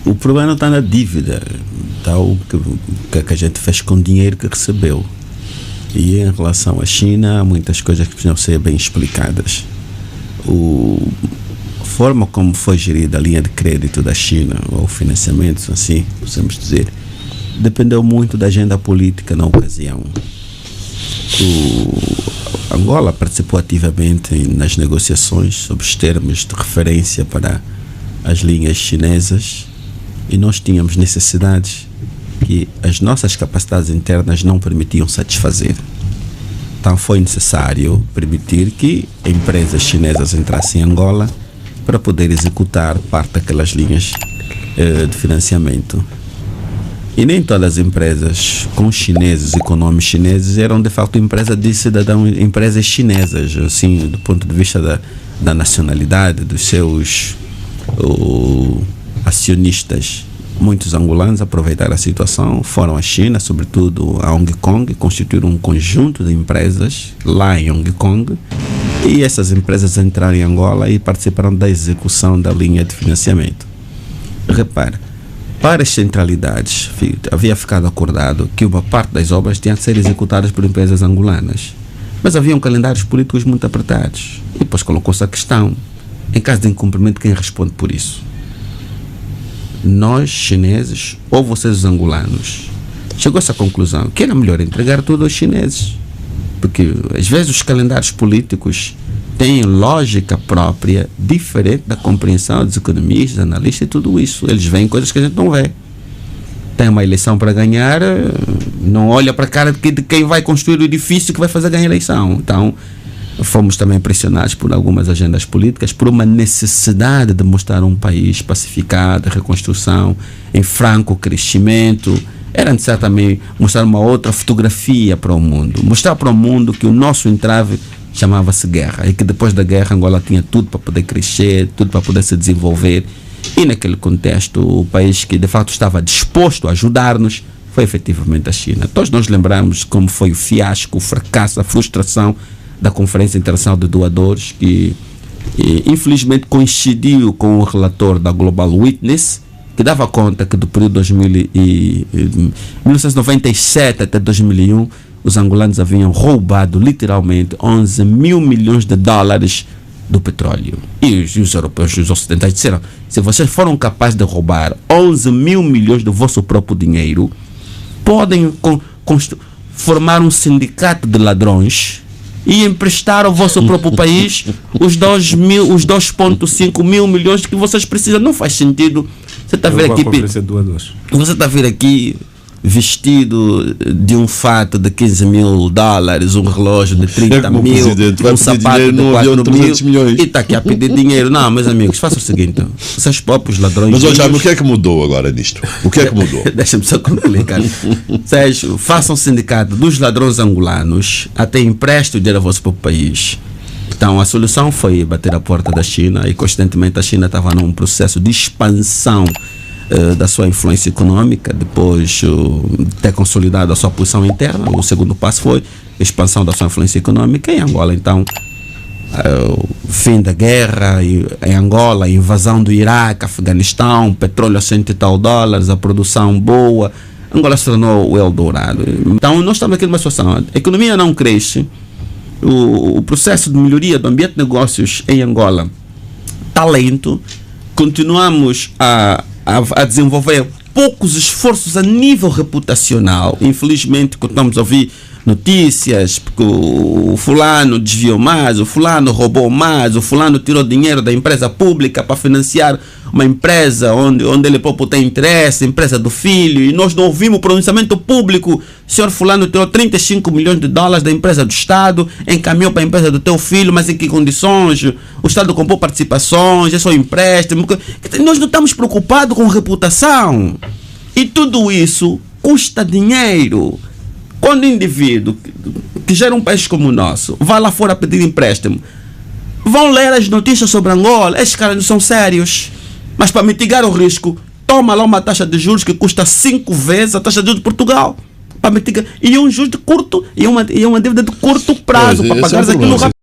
O problema não está na dívida, está o que a gente fez com o dinheiro que recebeu. E em relação à China, há muitas coisas que precisam ser bem explicadas. A forma como foi gerida a linha de crédito da China, ou financiamento, assim, podemos dizer, dependeu muito da agenda política na ocasião. Angola participou ativamente nas negociações sobre os termos de referência para as linhas chinesas e nós tínhamos necessidades que as nossas capacidades internas não permitiam satisfazer. Então foi necessário permitir que empresas chinesas entrassem em Angola para poder executar parte daquelas linhas de financiamento. E nem todas as empresas com chineses e com nomes chineses eram de facto empresas de cidadão, empresas chinesas, assim, do ponto de vista da nacionalidade, dos seus acionistas. Muitos angolanos aproveitaram a situação, foram à China, sobretudo a Hong Kong, constituíram um conjunto de empresas lá em Hong Kong, e essas empresas entraram em Angola e participaram da execução da linha de financiamento. Repara, para as centralidades havia ficado acordado que uma parte das obras tinha de ser executadas por empresas angolanas, mas haviam calendários políticos muito apertados, e depois colocou-se a questão: em caso de incumprimento, quem responde por isso? Nós, chineses, ou vocês, os angolanos? Chegou-se à conclusão que era melhor entregar tudo aos chineses, porque às vezes os calendários políticos têm lógica própria, diferente da compreensão dos economistas, analistas e tudo isso. Eles veem coisas que a gente não vê. Tem uma eleição para ganhar, não olha para a cara de quem vai construir o edifício que vai fazer ganhar a eleição. Então, fomos também pressionados por algumas agendas políticas, por uma necessidade de mostrar um país pacificado, reconstrução, em franco crescimento. Era necessário também mostrar uma outra fotografia para o mundo. Mostrar para o mundo que o nosso entrave chamava-se guerra, e que depois da guerra Angola tinha tudo para poder crescer, tudo para poder se desenvolver. E naquele contexto, o país que de fato estava disposto a ajudar-nos foi efetivamente a China. Todos nós lembramos como foi o fiasco, o fracasso, a frustração da Conferência Internacional de Doadores, que infelizmente coincidiu com o relator da Global Witness, que dava conta que do período 1997 até 2001, os angolanos haviam roubado literalmente 11 mil milhões de dólares do petróleo. E os europeus e os ocidentais disseram: se vocês foram capazes de roubar 11 mil milhões do vosso próprio dinheiro, podem formar um sindicato de ladrões e emprestar ao vosso próprio país os 2,5 mil milhões que vocês precisam. Não faz sentido. Você está a vir aqui, você está a vir aqui vestido de um fato de 15 mil dólares, um relógio de 30 mil, um sapato de 4 mil e está aqui a pedir dinheiro. Não, meus amigos, faça o seguinte: vocês próprios ladrões. Mas olha, o que é que mudou agora nisto? O que é que mudou? Deixa-me só concluir, cara. Sérgio, façam um sindicato dos ladrões angolanos, até emprestem o dinheiro ao vosso próprio país. Então a solução foi bater a porta da China, e constantemente a China estava num processo de expansão da sua influência econômica, depois de ter consolidado a sua posição interna. O segundo passo foi a expansão da sua influência econômica em Angola. Então, o fim da guerra em Angola, a invasão do Iraque, Afeganistão, petróleo a $100 e tal, a produção boa, Angola se tornou o Eldorado. Então nós estamos aqui numa situação: a economia não cresce, o processo de melhoria do ambiente de negócios em Angola está lento, continuamos a desenvolver poucos esforços a nível reputacional. Infelizmente, estamos a ouvir notícias porque o fulano desviou mais, o fulano roubou mais, o fulano tirou dinheiro da empresa pública para financiar uma empresa onde ele próprio tem interesse, empresa do filho, e nós não ouvimos o pronunciamento público: o senhor fulano tirou 35 milhões de dólares da empresa do Estado, encaminhou para a empresa do teu filho, mas em que condições? O Estado comprou participações, é só empréstimo. Nós não estamos preocupados com reputação, e tudo isso custa dinheiro. Quando o indivíduo que gera um país como o nosso vai lá fora pedir empréstimo, vão ler as notícias sobre Angola, esses caras não são sérios, mas para mitigar o risco, toma lá uma taxa de juros que custa 5 vezes a taxa de juros de Portugal, para mitigar, e um juros de curto, e uma dívida de curto prazo, para pagar aquilo rápido.